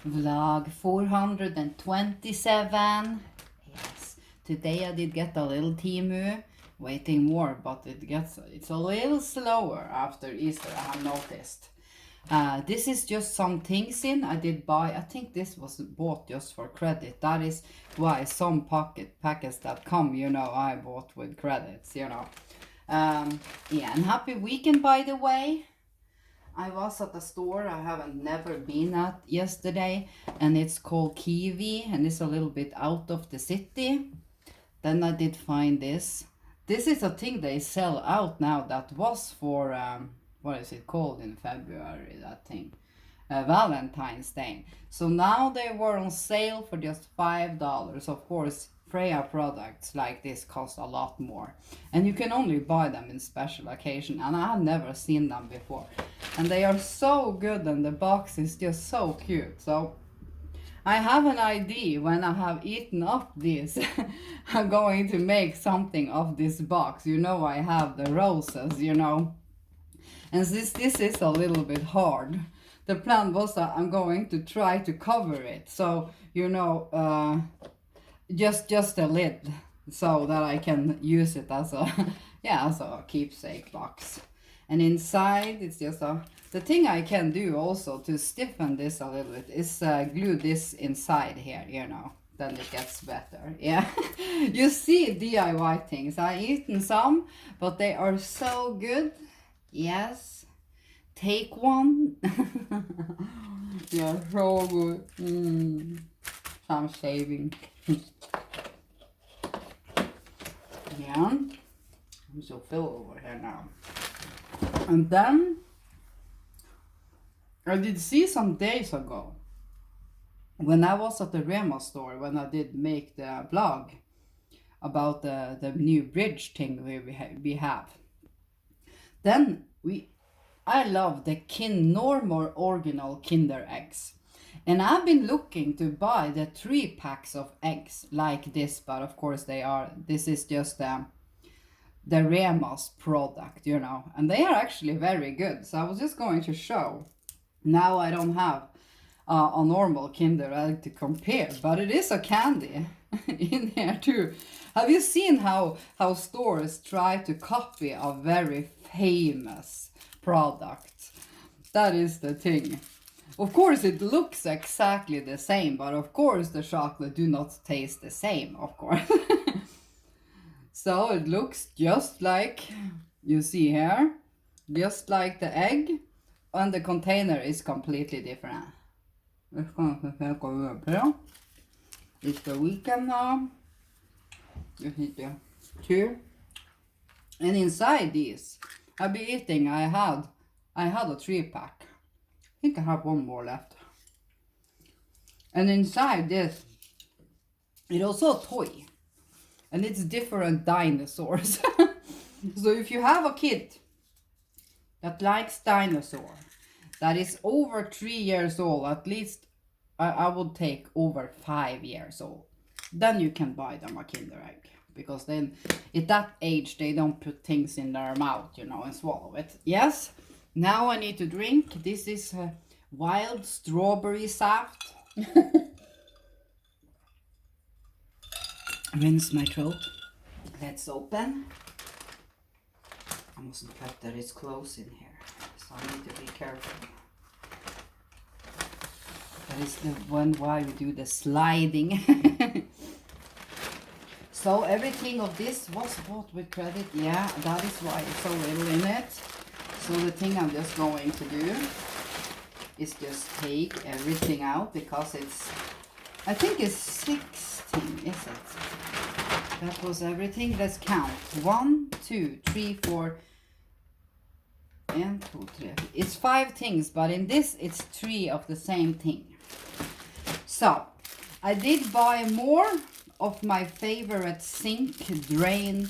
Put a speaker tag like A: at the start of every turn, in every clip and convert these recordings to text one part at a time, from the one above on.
A: Vlog 427. Yes, today I did get a little Temu. Waiting more, but it's a little slower after Easter, I have noticed. This is just some things in. I did buy, I think this was bought just for credit. That is why some packets that come, I bought with credits, Yeah, and happy weekend, by the way. I was at a store I haven't never been at yesterday, and it's called Kiwi, and it's a little bit out of the city. Then I did find this. This is a thing they sell out now that was for, what is it called in February, that thing? Valentine's Day. So now they were on sale for just $5. Of course, Freya products like this cost a lot more. And you can only buy them in special occasion, and I have never seen them before. And they are so good, and the box is just so cute. So I have an idea when I have eaten up this. I'm going to make something of this box. I have the roses, And since this is a little bit hard, the plan was that I'm going to try to cover it. So, just a lid, so that I can use it as a, as a keepsake box. And inside, it's just the thing I can do also to stiffen this a little bit is glue this inside here, then it gets better. Yeah. You see DIY things. I eaten some, but they are so good. Yes. Take one. Yeah, so good. Some shaving. Yeah. I'm so full over here now. And then I did see some days ago when I was at the Rema store, when I did make the vlog about the new bridge thing we have. Then I love the normal original Kinder eggs. And I've been looking to buy the 3 packs of eggs like this, but of course this is just the Rema's product, and they are actually very good. So I was just going to show. Now I don't have a normal Kinder Egg to compare, but it is a candy in here too. Have you seen how stores try to copy a very famous product? That is the thing. Of course it looks exactly the same, but of course the chocolate do not taste the same, of course. So it looks just like you see here, just like the egg, and the container is completely different. It's the weekend now. Just need to chew. And inside these, I'll be eating. I had a 3-pack. I think I have one more left. And inside this, it's also a toy. And it's different dinosaurs. So if you have a kid that likes dinosaur, that is over 3 years old, at least I would take over 5 years old, then you can buy them a Kinder Egg. Because then at that age they don't put things in their mouth, and swallow it. Yes, now I need to drink. This is wild strawberry saft. Rinse my throat. Let's open. I mustn't cut that it's close in here, so I need to be careful. That is the one why we do the sliding. So everything of this was bought with credit. Yeah, that is why it's so little in it. So the thing I'm just going to do is just take everything out, because I think it's 16, is it? That was everything. Let's count. 1, 2, 3, 4, and 2, 3. It's 5 things, but in this it's 3 of the same thing. So I did buy more of my favorite sink drain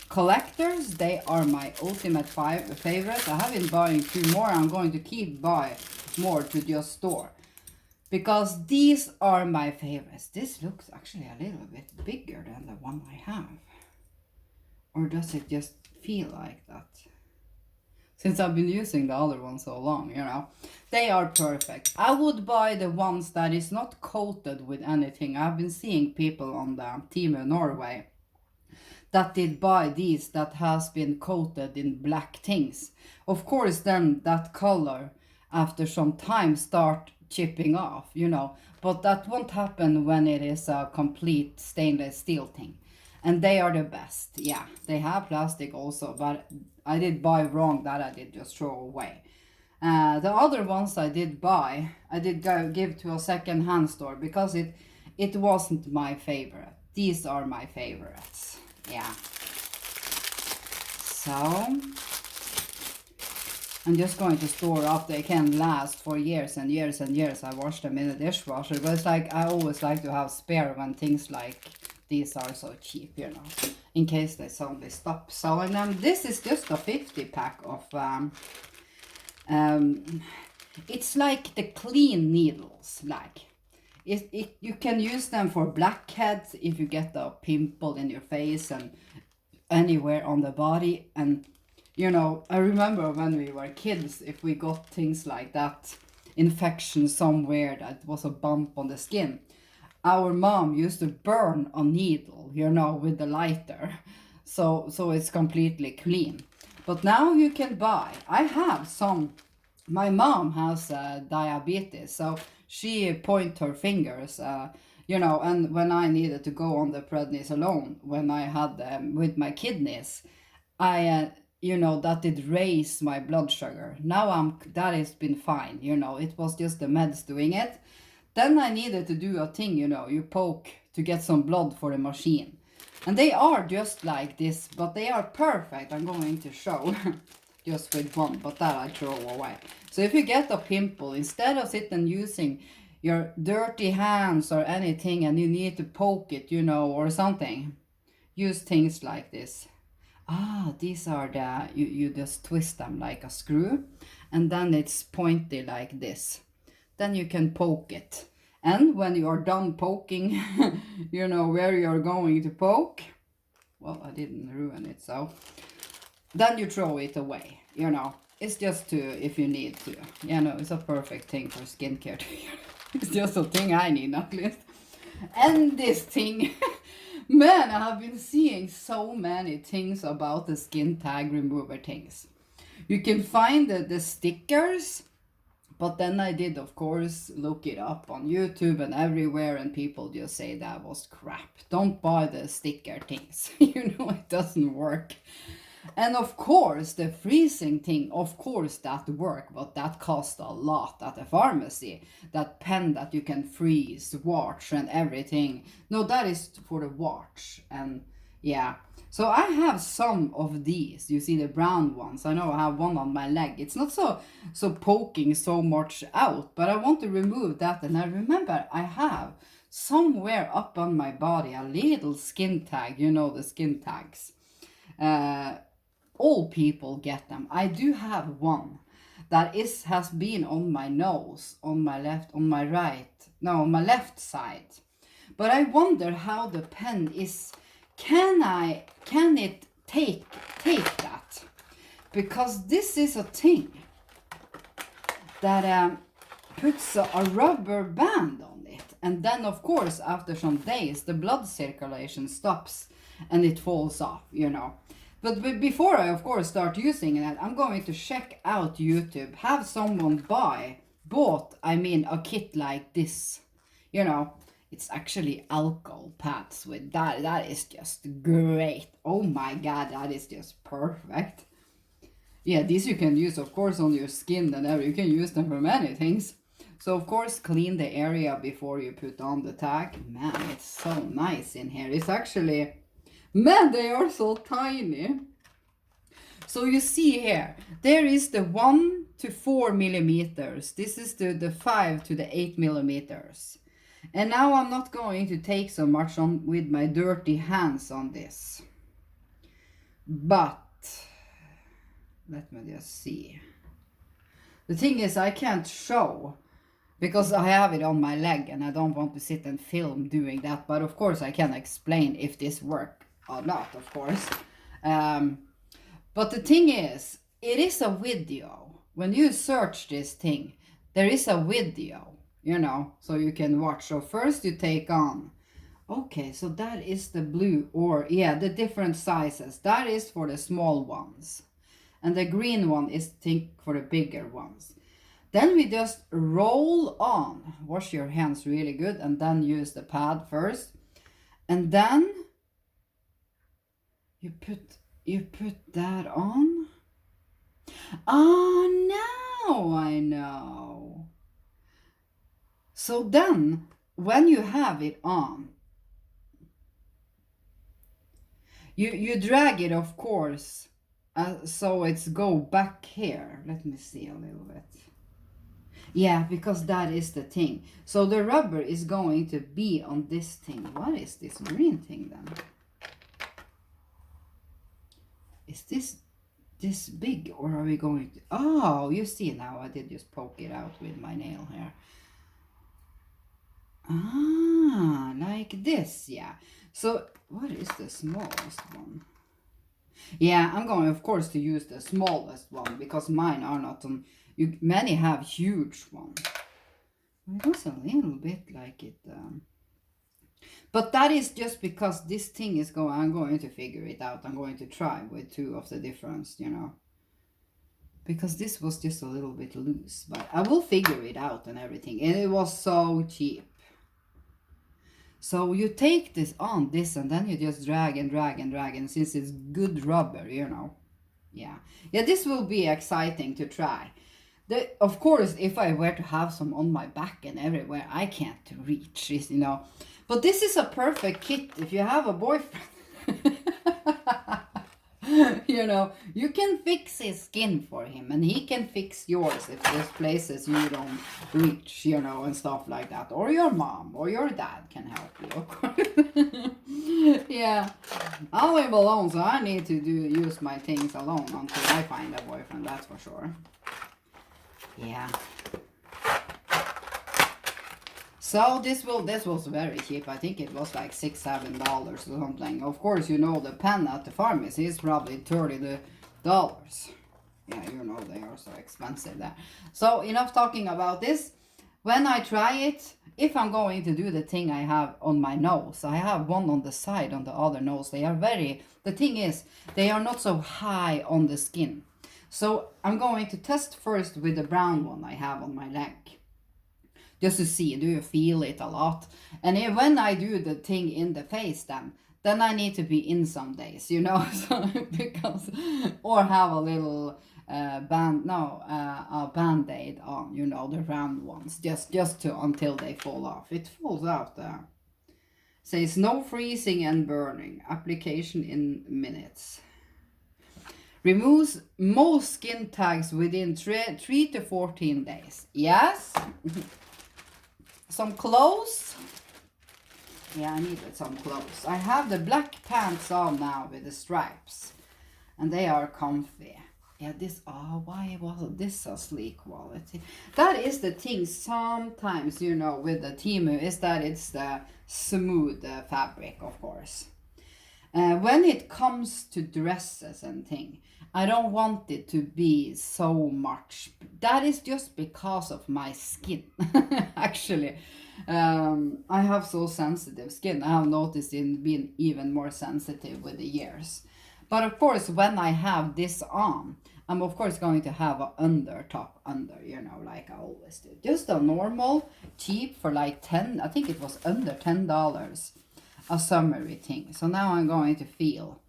A: collectors. They are my ultimate favorite. I have been buying 2 more. I'm going to keep buying more to just store, because these are my favorites. This looks actually a little bit bigger than the one I have. Or does it just feel like that? since I've been using the other one so long, you know. They are perfect. I would buy the ones that is not coated with anything. I've been seeing people on the Temu Norway that did buy these that has been coated in black things. Of course, then that color after some time start chipping off, you know, but that won't happen when it is a complete stainless steel thing. And they are the best. Yeah, they have plastic also, but I did buy wrong that I did just throw away. The other ones I did buy, I did give to a second-hand store because it wasn't my favorite. These are my favorites. Yeah. So I'm just going to store up. They can last for years and years and years. I wash them in the dishwasher, but it's like I always like to have spare when things like these are so cheap, you know, in case they suddenly stop selling them. This is just a 50 pack of it's like the clean needles, like you can use them for blackheads if you get a pimple in your face and anywhere on the body. And you know, I remember when we were kids, if we got things like that, infection somewhere that was a bump on the skin, our mom used to burn a needle, you know, with the lighter, so it's completely clean. But now you can buy, I have some, my mom has diabetes, so she point her fingers, you know, and when I needed to go on the prednisolone, when I had with my kidneys, I, you know, that did raise my blood sugar. Now that has been fine, you know, it was just the meds doing it. Then I needed to do a thing, you know, you poke to get some blood for the machine. And they are just like this, but they are perfect. I'm going to show just with one, but that I throw away. So if you get a pimple, instead of sitting using your dirty hands or anything and you need to poke it, you know, or something, use things like this. These are the, you just twist them like a screw, and then it's pointy like this. Then you can poke it. And when you are done poking, you know where you're going to poke. Well, I didn't ruin it, so. Then you throw it away, you know. It's just to, if you need to. You know, it's a perfect thing for skincare. It's just a thing I need, at least. And this thing. Man, I have been seeing so many things about the skin tag remover things. You can find the stickers. But then I did, of course, look it up on YouTube and everywhere, and people just say that was crap. Don't buy the sticker things. You know, it doesn't work. And of course, the freezing thing, of course, that work, but that cost a lot at the pharmacy. That pen that you can freeze, watch and everything. No, that is for the watch. And yeah. So I have some of these. You see the brown ones. I know I have one on my leg. It's not so poking so much out, but I want to remove that. And I remember I have somewhere up on my body a little skin tag. You know, the skin tags. All people get them. I do have one that has been on my nose, on my left, on my right, no, on my left side. But I wonder how the pen is. Can it take that? Because this is a thing that puts a rubber band on it, and then of course after some days the blood circulation stops and it falls off, you know. But before I of course start using it, I'm going to check out YouTube, have someone bought a kit like this, you know. It's actually alcohol pads with that. That is just great. Oh my god, that is just perfect. Yeah, these you can use, of course, on your skin and you can use them for many things. So, of course, clean the area before you put on the tag. Man, it's so nice in here. It's actually... Man, they are so tiny. So you see here, there is the 1 to 4 millimeters. This is the 5 to the 8 millimeters. And now I'm not going to take so much on with my dirty hands on this. But, let me just see. The thing is, I can't show because I have it on my leg and I don't want to sit and film doing that. But of course I can explain if this works or not, of course. But the thing is, it is a video. When you search this thing, there is a video, you know, so you can watch. So first you take on. Okay, so that is the blue, or yeah, the different sizes. That is for the small ones. And the green one is, think, for the bigger ones. Then we just roll on. Wash your hands really good and then use the pad first. And then you put that on. Oh, now I know. So then when you have it on, you drag it, of course, so it's go back here. Let me see a little bit. Yeah, because that is the thing. So the rubber is going to be on this thing. What is this green thing then? Is this big, or are we going to... Oh, you see now, I did just poke it out with my nail here. Ah, like this, yeah. So what is the smallest one? Yeah, I'm going, of course, to use the smallest one because mine are not on... many have huge ones. It was a little bit like it... But that is just because this thing is going... I'm going to figure it out. I'm going to try with two of the difference, you know. Because this was just a little bit loose. But I will figure it out and everything. And it was so cheap. So you take this on this and then you just drag and drag and drag. And since it's good rubber, you know. Yeah. Yeah, this will be exciting to try. Of course, if I were to have some on my back and everywhere, I can't reach, you know. But this is a perfect kit if you have a boyfriend. You know, you can fix his skin for him and he can fix yours if there's places you don't reach, you know, and stuff like that. Or your mom or your dad can help you, of course. Yeah, I live alone, so I need to use my things alone until I find a boyfriend, that's for sure. Yeah. So this was very cheap. I think it was like $6-7 or something. Of course, you know the pen at the pharmacy is probably $30. Yeah, you know they are so expensive there. So enough talking about this. When I try it, if I'm going to do the thing I have on my nose, I have one on the side on the other nose. They are the thing is, they are not so high on the skin. So I'm going to test first with the brown one I have on my leg. Just to see, do you feel it a lot? And when I do the thing in the face then I need to be in some days, you know, so, because, or have a little a band-aid on, you know, the round ones, just to until they fall off. It falls out there. Says no freezing and burning. Application in minutes. Removes most skin tags within 3 to 14 days. Yes. Some clothes. Yeah, I needed some clothes. I have the black pants on now with the stripes. And they are comfy. Yeah, why wasn't this a sleek quality? That is the thing sometimes, you know, with the Temu, is that it's the smooth fabric, of course. When it comes to dresses and thing, I don't want it to be so much. That is just because of my skin. Actually, I have so sensitive skin. I have noticed it being even more sensitive with the years. But of course, when I have this on, I'm of course going to have an top under, you know, like I always do. Just a normal, cheap for like I think it was under $10. A summery thing. So now I'm going to feel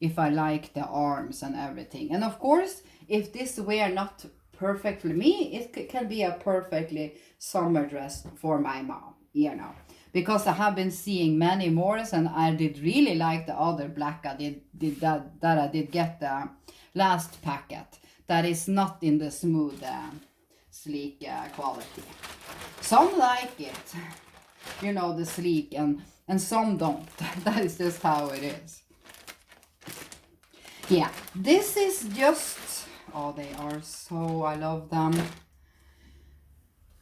A: if I like the arms and everything. And of course, if this were not perfectly me, it can be a perfectly summer dress for my mom, you know. Because I have been seeing many more, and I did really like the other black I did that I did get the last packet. That is not in the smooth, sleek quality. Some like it, you know, the sleek, and some don't. That is just how it is. Yeah, this is just... Oh, they are so... I love them.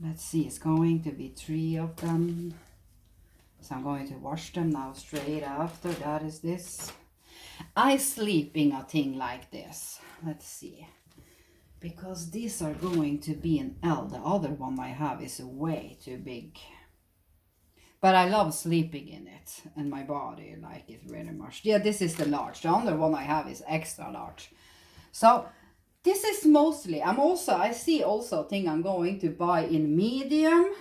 A: Let's see, it's going to be 3 of them. So I'm going to wash them now straight after. That is this. I sleep in a thing like this. Let's see. because these are going to be an L. The other one I have is way too big. But I love sleeping in it, and my body like it very much. Yeah, this is the large. The other one I have is extra large. So this is mostly, I see also thing I'm going to buy in medium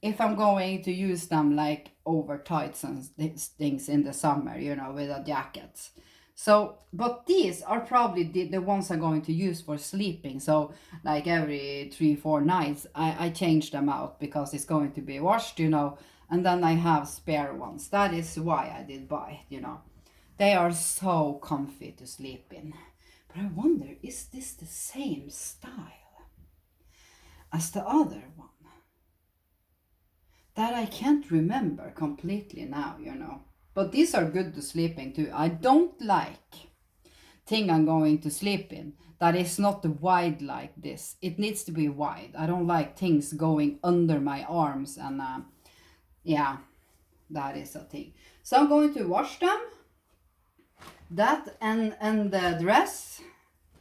A: if I'm going to use them like over tights and things in the summer, you know, with a jacket. So, but these are probably the ones I'm going to use for sleeping. So like every 3-4 nights, I change them out because it's going to be washed, you know, and then I have spare ones. That is why I did buy, you know. They are so comfy to sleep in. But I wonder, is this the same style as the other one? That I can't remember completely now, you know. But these are good to sleep in too. I don't like thing I'm going to sleep in that is not wide like this. It needs to be wide. I don't like things going under my arms, and yeah, that is a thing. So I'm going to wash them. That and the dress.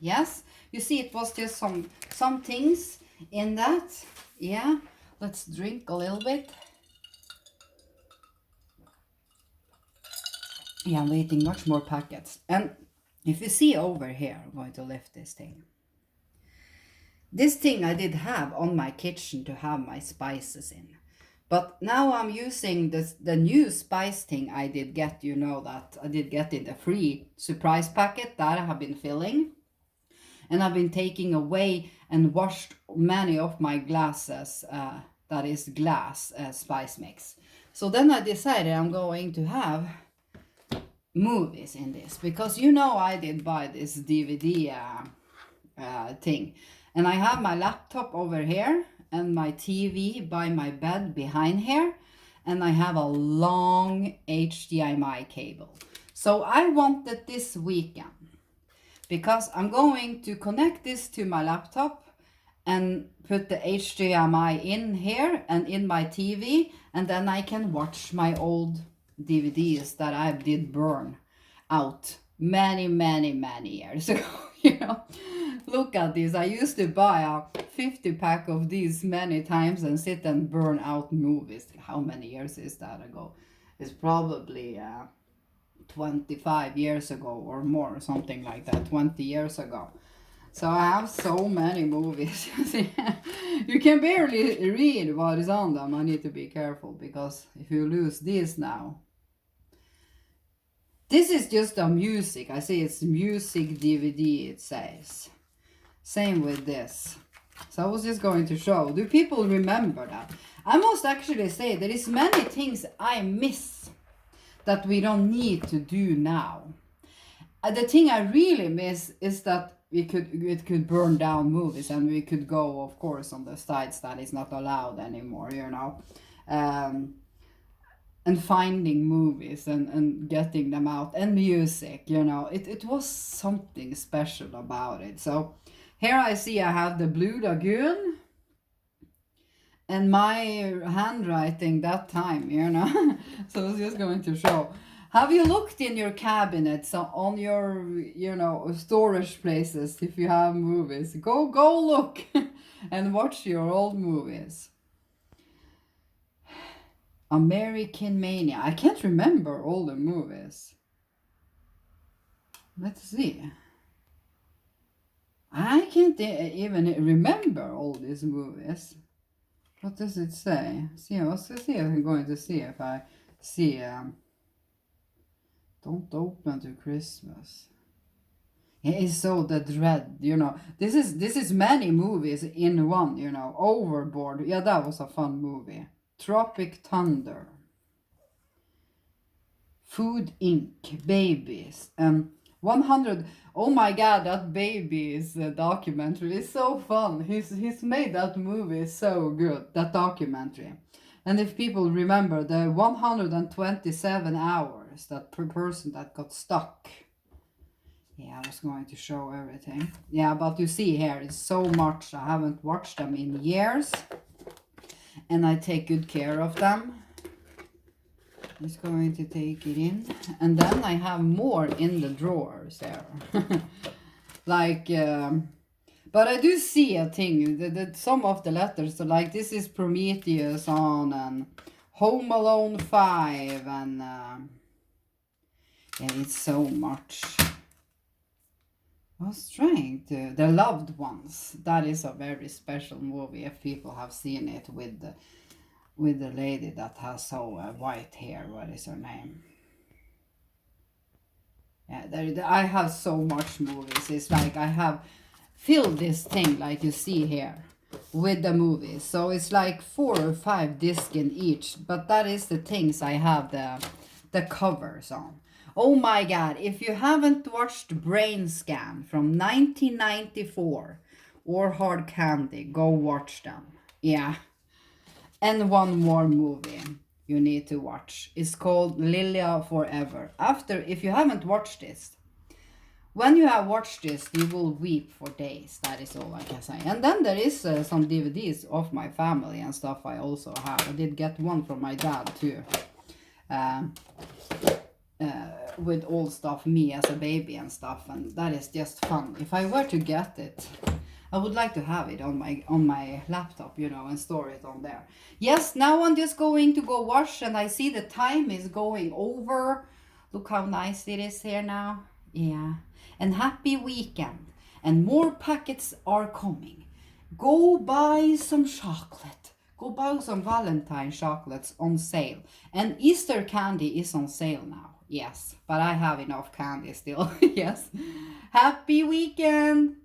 A: Yes, you see it was just some things in that. Yeah, let's drink a little bit. Yeah, I'm waiting much more packets. And if you see over here, I'm going to lift this thing. This thing I did have on my kitchen to have my spices in. But now I'm using the new spice thing I did get, you know, that I did get in the free surprise packet that I have been filling. And I've been taking away and washed many of my glasses, that is glass spice mix. So then I decided I'm going to have movies in this, because you know I did buy this DVD thing, and I have my laptop over here and my TV by my bed behind here, and I have a long HDMI cable. So I wanted this weekend, because I'm going to connect this to my laptop and put the HDMI in here and in my TV, and then I can watch my old DVDs that I did burn out many years ago. You know, look at this. I used to buy a 50 pack of these many times and sit and burn out movies. How many years is that ago? It's probably 25 years ago or more, or something like that. 20 years ago. So I have so many movies. You can barely read what is on them. I need to be careful, because if you lose these now. This is just a music. I see it's music DVD, it says. Same with this. So I was just going to show. Do people remember that? I must actually say there is many things I miss that we don't need to do now. The thing I really miss is that it could burn down movies, and we could go, of course, on the sites that is not allowed anymore, you know. And finding movies and getting them out, and music, you know. It was something special about it. So here I see I have the Blue Lagoon. And my handwriting that time, you know. So I was just going to show. Have you looked in your cabinets on your, you know, storage places if you have movies? Go look and watch your old movies. American Mania. I can't remember all the movies. Let's see. I can't even remember all these movies. What does it say? See, let's see if I'm going to see if I see. Don't open to Christmas. It's so the dread, you know. This is many movies in one, you know. Overboard. Yeah, that was a fun movie. Tropic Thunder. Food Inc. Babies. 100. Oh my god, that Babies documentary is so fun. He's made that movie so good, that documentary. And if people remember the 127 hours, that per person that got stuck. Yeah, I was going to show everything. Yeah, but you see here, it's so much. I haven't watched them in years. And I take good care of them. Just going to take it in. And then I have more in the drawers there. Like, But I do see a thing that some of the letters are like, this is Prometheus on and Home Alone 5 and yeah, it's so much. Oh, Strength, The Loved Ones. That is a very special movie if people have seen it with the lady that has so white hair. What is her name? Yeah, I have so much movies. It's like I have filled this thing like you see here with the movies. So it's like 4 or 5 discs in each. But that is the things I have the covers on. Oh my god, if you haven't watched Brain Scan from 1994 or Hard Candy, go watch them. Yeah. And one more movie you need to watch. It's called Lilia Forever. If you haven't watched this, when you have watched this, you will weep for days. That is all I can say. And then there is some DVDs of my family and stuff I also have. I did get one from my dad too. With all stuff, me as a baby and stuff. And that is just fun. If I were to get it, I would like to have it on my laptop, you know, and store it on there. Yes, now I'm just going to go wash and I see the time is going over. Look how nice it is here now. Yeah. And happy weekend. And more packets are coming. Go buy some chocolate. Go buy some Valentine chocolates on sale. And Easter candy is on sale now. Yes, but I have enough candy still. Yes. Happy weekend.